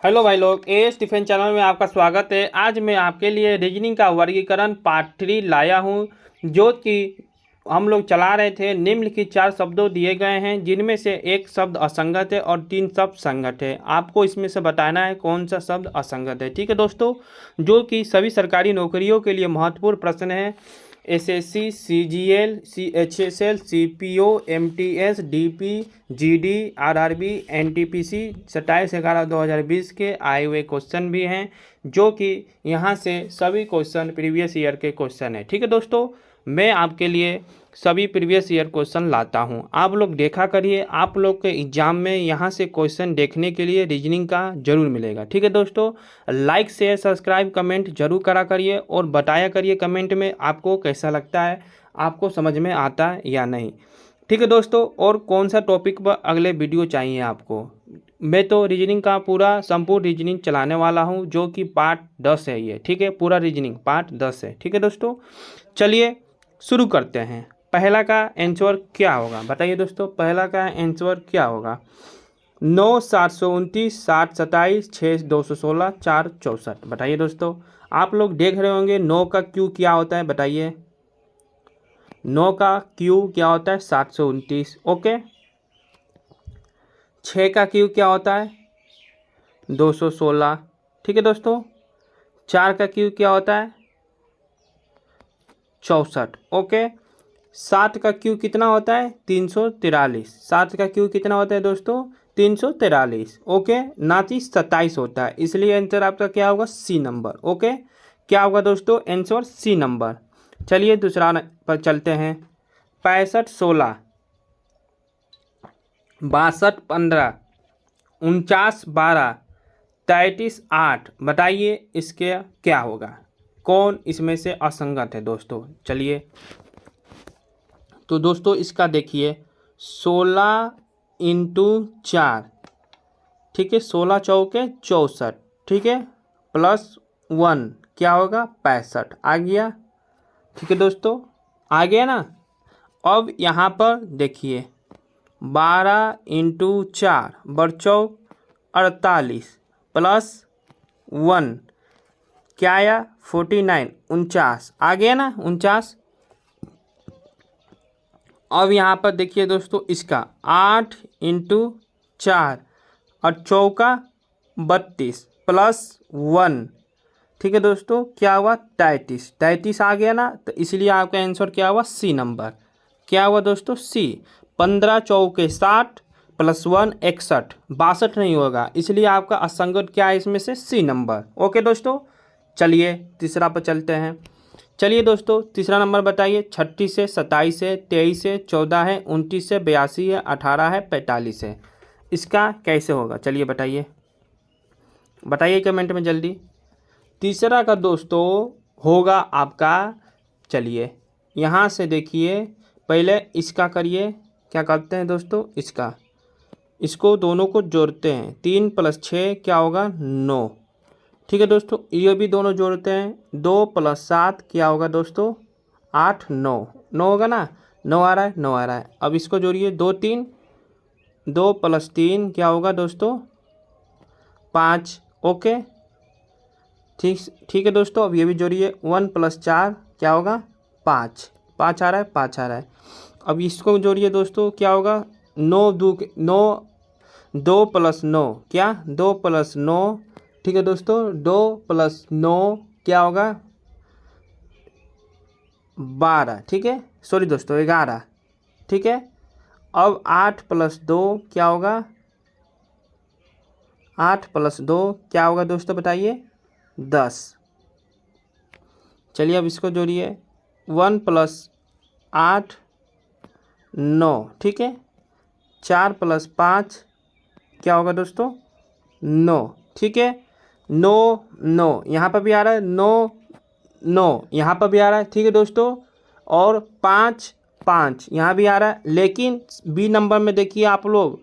Hello भाई लोग, S defence channel में आपका स्वागत है। आज मैं आपके लिए रीजनिंग का वर्गीकरण पार्ट 3 लाया हूं, जो कि हम लोग चला रहे थे। निम्नलिखित 4 शब्दों दिए गए हैं, जिनमें से एक शब्द असंगत है और 3 शब्द संगत है। आपको इसमें से बताना है कौन सा शब्द असंगत है। ठीक है दोस्तों, जो कि सभी सरकारी नौकरियों के लिए महत्वपूर्ण प्रश्न है। SSC, CGL, CHSL, CPO, MTS, DP, GD, RRB, NTPC 27/11/2020 के आए हुए क्वेश्चन भी हैं, जो कि यहाँ से सभी क्वेश्चन प्रीवियस ईयर के क्वेश्चन है। ठीक है दोस्तों, मैं आपके लिए सभी प्रीवियस ईयर क्वेश्चन लाता हूँ। आप लोग देखा करिए, आप लोग के एग्जाम में यहाँ से क्वेश्चन देखने के लिए रीजनिंग का जरूर मिलेगा। ठीक है दोस्तों, लाइक शेयर सब्सक्राइब कमेंट जरूर करा करिए और बताया करिए कमेंट में आपको कैसा लगता है, आपको समझ में आता है या नहीं। ठीक है दोस्तों, और कौन सा टॉपिक पर अगले वीडियो चाहिए आपको। मैं तो रीजनिंग का पूरा संपूर्ण रीजनिंग चलाने वाला हूँ, जो कि पार्ट 10 है ये। ठीक है, पूरा रीजनिंग पार्ट 10 है। ठीक है दोस्तों, चलिए शुरू करते हैं। पहला का आंसर क्या होगा बताइए दोस्तों, पहला का आंसर क्या होगा। 9 729 60 27 6 216 4 64। बताइए दोस्तों, आप लोग देख रहे होंगे 9 का क्यू क्या होता है, बताइए 9 का क्यू क्या होता है 729। ओके, 6 का क्यू क्या होता है 216। ठीक है दोस्तों, 4 का क्यू क्या होता है 64। ओके, 7 का क्यू कितना होता है 343। 7 का क्यू कितना होता है दोस्तों 343। ओके, ना कि 27 होता है, इसलिए आंसर आपका क्या होगा सी नंबर। ओके, क्या होगा दोस्तों आंसर सी नंबर। चलिए दूसरा पर चलते हैं। 65 16 62 15 49 12 33 8। बताइए इसके क्या होगा, कौन इसमें से असंगत है दोस्तों। चलिए तो दोस्तों इसका देखिए 16 इंटू 4, ठीक है, 16 चौके 64, ठीक है, प्लस 1 क्या होगा 65 आ गया। ठीक है दोस्तों, आ गया ना। अब यहाँ पर देखिए 12 इंटू 4 बरचौक 48 प्लस 1 क्या आया 49 49 आ गया ना 49। अब यहाँ पर देखिए दोस्तों इसका 8 इंटू 4 और चौका 32 प्लस 1, ठीक है दोस्तों, क्या हुआ 33 33 आ गया ना। तो इसलिए आपका आंसर क्या हुआ सी नंबर। क्या हुआ दोस्तों सी। 15 चौके 60 प्लस 1 61 62 नहीं होगा, इसलिए आपका असंगत क्या है इसमें से सी नंबर। ओके दोस्तों, चलिए तीसरा पर चलते हैं। चलिए दोस्तों तीसरा नंबर बताइए। 36 है, 27 है, 23 है, 14 है, 29 है, 82 है, 18 है, 45 है। इसका कैसे होगा चलिए बताइए, बताइए कमेंट में जल्दी। तीसरा का दोस्तों होगा आपका, चलिए यहाँ से देखिए, पहले इसका करिए, क्या करते हैं दोस्तों इसको दोनों को जोड़ते हैं। 3 + 6 क्या होगा 9। ठीक है दोस्तों, ये भी दोनों जोड़ते हैं। 2 + 7 क्या होगा दोस्तों 8 9 9 होगा ना, 9 आ रहा है 9 आ रहा है। अब इसको जोड़िए 2 3 2 + 3 क्या होगा दोस्तों 5। ओके, ठीक है दोस्तों, अब ये भी जोड़िए 1 + 4 क्या होगा 5 5 आ रहा है 5 आ रहा है। अब इसको जोड़िए दोस्तों क्या होगा 9 2 9 2 + 9 क्या 2 + 9, ठीक है दोस्तों 2 + 9 क्या होगा 12, ठीक है, सॉरी दोस्तों 11, ठीक है। अब 8 + 2 क्या होगा 8 + 2 क्या होगा दोस्तों बताइए 10। चलिए अब इसको जोड़िए 1 + 8 9, ठीक है, 4 + 5 क्या होगा दोस्तों 9, ठीक है। 9 9 यहाँ पर भी आ रहा है, 9 9 यहाँ पर भी आ रहा है, ठीक है दोस्तों। और 5 5 यहाँ भी आ रहा है, लेकिन बी नंबर में देखिए आप लोग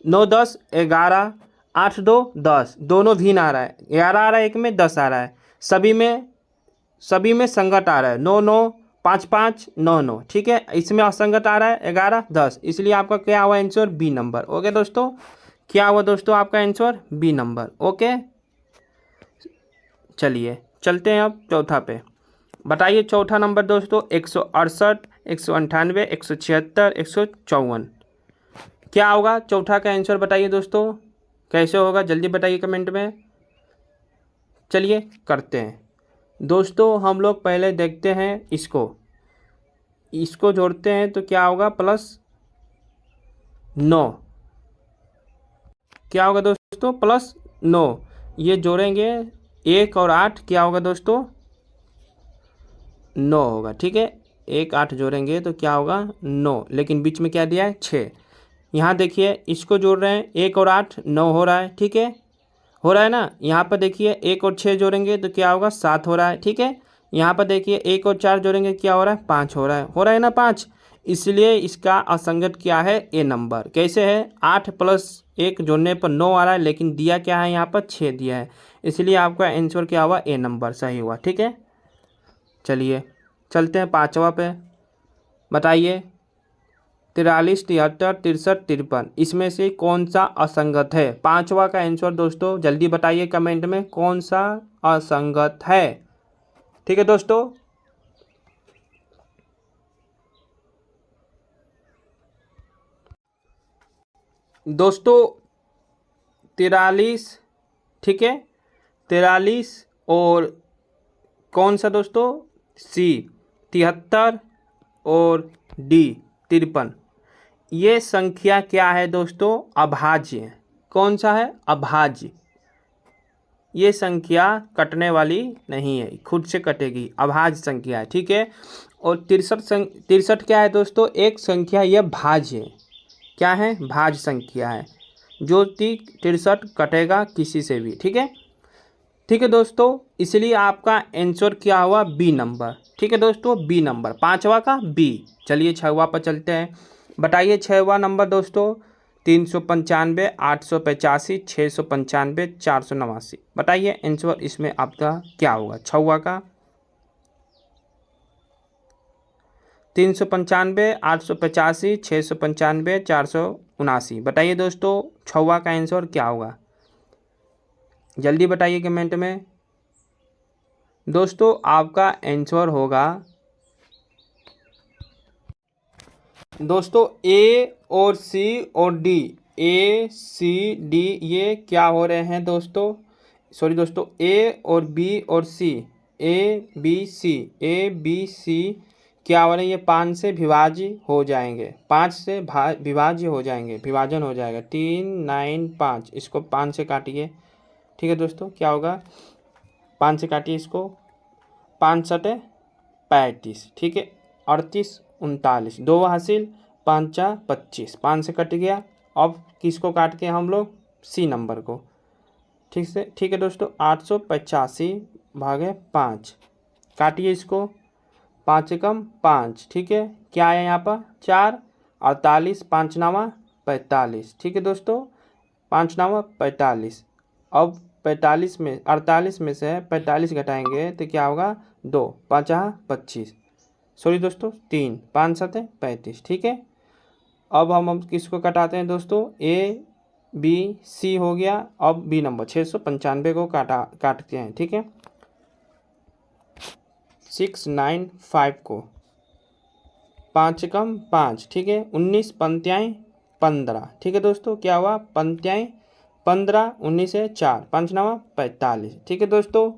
9 10 11 8 2 10 दोनों भिन्न आ रहा है। 11 आ रहा है एक में, 10 आ रहा है, सभी में संगत आ रहा है। 9 9 5 5 9 9, ठीक है, इसमें असंगत आ रहा है 11 10, इसलिए आपका क्या हुआ आंसर बी नंबर। ओके दोस्तों, क्या हुआ दोस्तों आपका आंसर? B number. ओके, चलिए चलते हैं अब चौथा पे। बताइए चौथा नंबर दोस्तों, 168, 198, 176, 154। क्या होगा चौथा का आंसर? बताइए दोस्तों कैसे होगा, जल्दी बताइए कमेंट में। चलिए करते हैं दोस्तों। हम लोग पहले देखते हैं इसको जोड़ते हैं तो क्या होगा? +9। क्या होगा दोस्तों? +9। ये जोड़ेंगे 1 और 8, क्या होगा दोस्तों? 9 होगा। ठीक है, 1 8 जोड़ेंगे तो क्या होगा? 9। लेकिन बीच में क्या दिया है? 6। यहाँ देखिए इसको जोड़ रहे हैं, 1 और 8 9 हो रहा है। ठीक है, हो रहा है ना। यहाँ पर देखिए 1 और 6 जोड़ेंगे तो क्या होगा? 7 हो रहा है। ठीक है, यहाँ पर देखिए 1 और 4 जोड़ेंगे, क्या हो रहा है? 5 हो रहा है। हो रहा है ना 5। इसलिए इसका असंगत क्या है? ए नंबर। कैसे है? 8 + 1 जोड़ने पर 9 आ रहा है, लेकिन दिया क्या है? यहाँ पर 6 दिया है। इसलिए आपका आंसर क्या हुआ? ए नंबर सही हुआ। ठीक है, चलिए चलते हैं पाँचवा पे। बताइए 43, 73, 63, 53 इसमें से कौन सा असंगत है? पांचवा का आंसर दोस्तों जल्दी बताइए कमेंट में, कौन सा असंगत है? ठीक है दोस्तों, दोस्तों 43, ठीक है, 43 और कौन सा दोस्तों? सी 73 और डी 53। ये संख्या क्या है दोस्तों? अभाज्य। कौन सा है? अभाज्य। ये संख्या कटने वाली नहीं है, खुद से कटेगी, अभाज्य संख्या है। ठीक है, और 63 क्या है दोस्तों? एक संख्या, यह भाज्य है। क्या है? भाज्य संख्या है, जो 63 कटेगा किसी से भी। ठीक है, ठीक है दोस्तों, इसलिए आपका आंसर क्या हुआ? B number. ठीक है दोस्तों, बी नंबर, पांचवा का बी। चलिए छठवा पर चलते हैं। बताइए छठवा नंबर दोस्तों, 395, 885, 695, 489। बताइए आंसर इसमें आपका क्या होगा छठवा का? 395, 885, 695, 479। बताइए दोस्तों छठवा का आंसर क्या होगा? जल्दी बताइए कमेंट में। दोस्तों आपका आंसर होगा दोस्तों ए और सी और डी। ए सी डी ये क्या हो रहे हैं दोस्तों? सॉरी दोस्तों, ए और बी और सी, A B C, A B C क्या हो रहे हैं? ये 5 से विभाज्य हो जाएंगे, 5 से विभाज्य हो जाएंगे, विभाजन हो जाएगा। 3 9 5, इसको 5 से काटिए। ठीक है दोस्तों, क्या होगा? 5 से काटिए इसको, 5 सटे 35। ठीक है, 38 39, 2 हासिल, 5 25, 5 से कट गया। अब किसको काट के हम लोग? सी नंबर को। ठीक है दोस्तों, 885 भागे 5 काटिए इसको, 5 से कम 5। ठीक है, क्या है यहाँ पर? 4, 48, 5 9 45। ठीक है दोस्तों, 5 9 45। अब 45 में 48 में से 45 घटाएंगे तो क्या होगा? 2 5 25, सॉरी दोस्तों 3, 5 7 35। ठीक है, अब हम किसको कटाते हैं दोस्तों? ए बी सी हो गया। अब बी नंबर 695 को काटते हैं। ठीक है, 695 को 5 से कम 5। ठीक है, 19 पंत्याएँ 15। ठीक है दोस्तों, क्या हुआ? पंत्याएँ 15, 19 से 4, 5 9 45। ठीक है दोस्तों,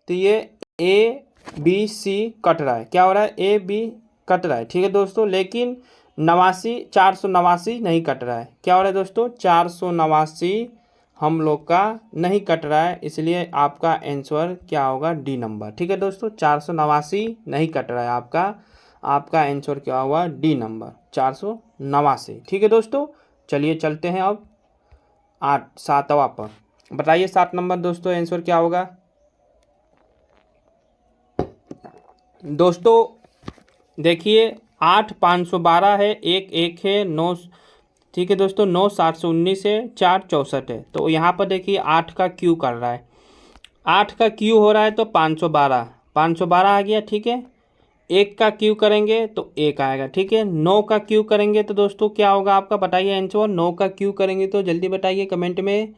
तो ये ए बी सी कट रहा है। क्या हो रहा है? ए बी कट रहा है। ठीक है दोस्तों, लेकिन 489 नहीं कट रहा है। क्या हो रहा है दोस्तों? 489 हम लोग का नहीं कट रहा है, इसलिए आपका आंसर क्या होगा? D number. ठीक है दोस्तों, 489 नहीं कट रहा है आपका आंसर क्या हुआ? D number 489। ठीक है दोस्तों, चलिए चलते हैं अब 7वां पर। बताइए 7 नंबर दोस्तों आंसर क्या होगा? दोस्तों देखिए 8 512 है, 1 1 है, 9। ठीक है दोस्तों, 9 719 है, 4 64 है। तो यहाँ पर देखिए 8 का क्यू कर रहा है, 8 का क्यू हो रहा है तो 512 आ गया। ठीक है, 1 का क्यू करेंगे तो 1 आएगा, ठीक है। 9 का क्यू करेंगे तो दोस्तों क्या होगा आपका, बताइए आंसर। 9 का क्यू करेंगे तो जल्दी बताइए कमेंट में।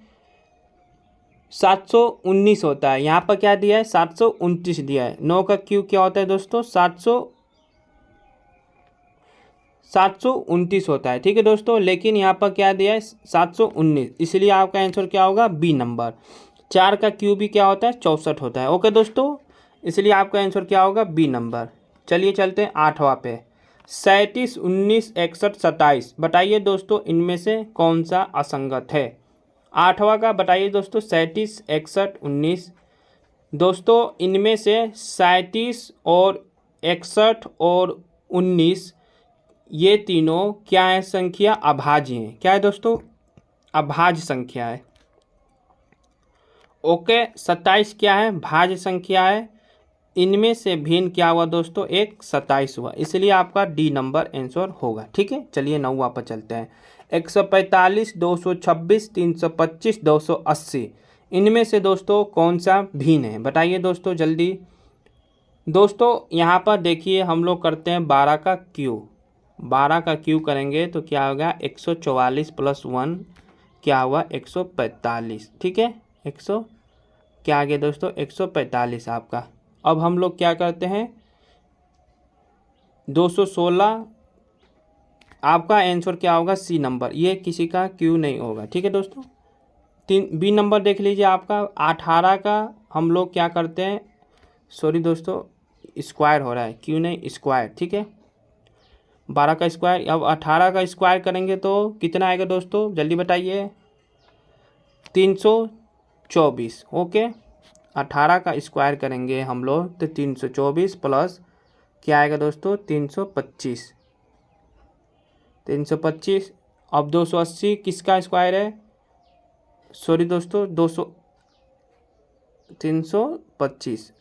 719 होता है। यहाँ पर क्या दिया है, 729 दिया है। 9 का क्यू क्या होता है दोस्तों, 729 होता है, ठीक है दोस्तों। लेकिन यहाँ पर क्या दिया है, 719, इसलिए आपका आंसर क्या होगा, बी नंबर। 4 का क्यू भी क्या होता है, 64 होता है। ओके दोस्तों, इसलिए आपका आंसर क्या होगा, बी नंबर। चलिए चलते हैं 8वां पे। 37, 19, 61, 27, बताइए दोस्तों इनमें से कौन सा असंगत है। 8वां का बताइए दोस्तों, 37, 61, 19। दोस्तों इनमें से 37 और 61 और 19 ये तीनों क्या है, संख्या अभाज्य हैं। क्या है दोस्तों, अभाज्य संख्या है। ओके, 27 क्या है, भाज्य संख्या है। इनमें से भिन्न क्या हुआ दोस्तों, एक 27 हुआ, इसलिए आपका डी नंबर आंसर होगा, ठीक है। चलिए 9वां पर चलते हैं। 145, 226, 325, 280, इनमें से दोस्तों कौन सा भिन्न है, बताइए दोस्तों जल्दी। दोस्तों यहाँ पर देखिए, हम लोग करते हैं 12 का क्यू। 12 का क्यू करेंगे तो क्या होगा, 144 प्लस 1 क्या हुआ, 145, ठीक है। 100 क्या आ गया दोस्तों, 145 आपका। अब हम लोग क्या करते हैं, 216, आपका आंसर क्या होगा, सी नंबर। ये किसी का क्यू नहीं होगा, ठीक है दोस्तों। बी नंबर देख लीजिए आपका। 18 का हम लोग क्या करते हैं, सॉरी दोस्तों, स्क्वायर हो रहा है, क्यू नहीं स्क्वायर, ठीक है। 12 का स्क्वायर, अब 18 का स्क्वायर करेंगे तो कितना आएगा दोस्तों, जल्दी बताइए। 324। ओके, 18 का स्क्वायर करेंगे हम लोग तो 324 प्लस क्या आएगा दोस्तों, 325। 325, अब 280 किसका स्क्वायर है, सॉरी दोस्तों 325,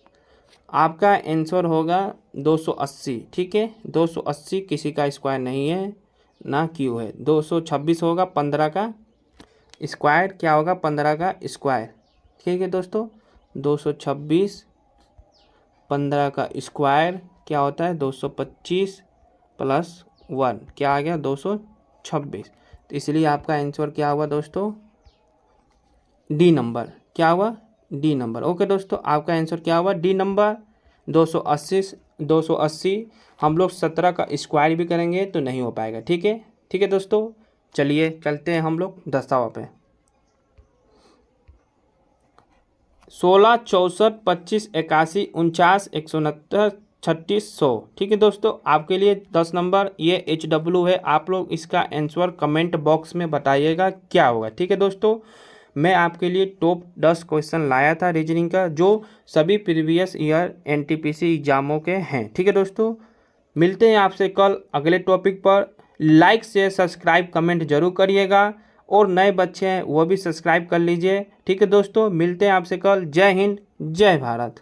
आपका आंसर होगा 280, ठीक है। 280 किसी का स्क्वायर नहीं है, ना क्यू है। 226 होगा 15 का स्क्वायर, क्या होगा 15 का स्क्वायर, ठीक है दोस्तों। 226 15 का स्क्वायर क्या होता है, 225 प्लस 1 क्या आ गया, 226। तो इसलिए आपका आंसर क्या हुआ दोस्तों, डी नंबर। क्या हुआ, डी नंबर। ओके दोस्तों, आपका आंसर क्या हुआ, डी नंबर। 280 हम लोग 17 का स्क्वायर भी करेंगे तो नहीं हो पाएगा, ठीक है। ठीक है दोस्तों, चलिए चलते हैं हम लोग 10वां पे। 16, 64, 25, 81, 49, 169, 36, 100, ठीक है दोस्तों। आपके लिए 10 नंबर ये HW है। आप लोग इसका आंसर कमेंट बॉक्स में बताइएगा क्या होगा, ठीक है दोस्तों। मैं आपके लिए टॉप 10 क्वेश्चन लाया था रीजनिंग का, जो सभी प्रीवियस ईयर NTPC एग्जामों के हैं, ठीक है दोस्तों। मिलते हैं आपसे कल अगले टॉपिक पर। लाइक शेयर सब्सक्राइब कमेंट जरूर करिएगा, और नए बच्चे हैं वो भी सब्सक्राइब कर लीजिए, ठीक है दोस्तों। मिलते हैं आपसे कल। जय हिंद, जय भारत।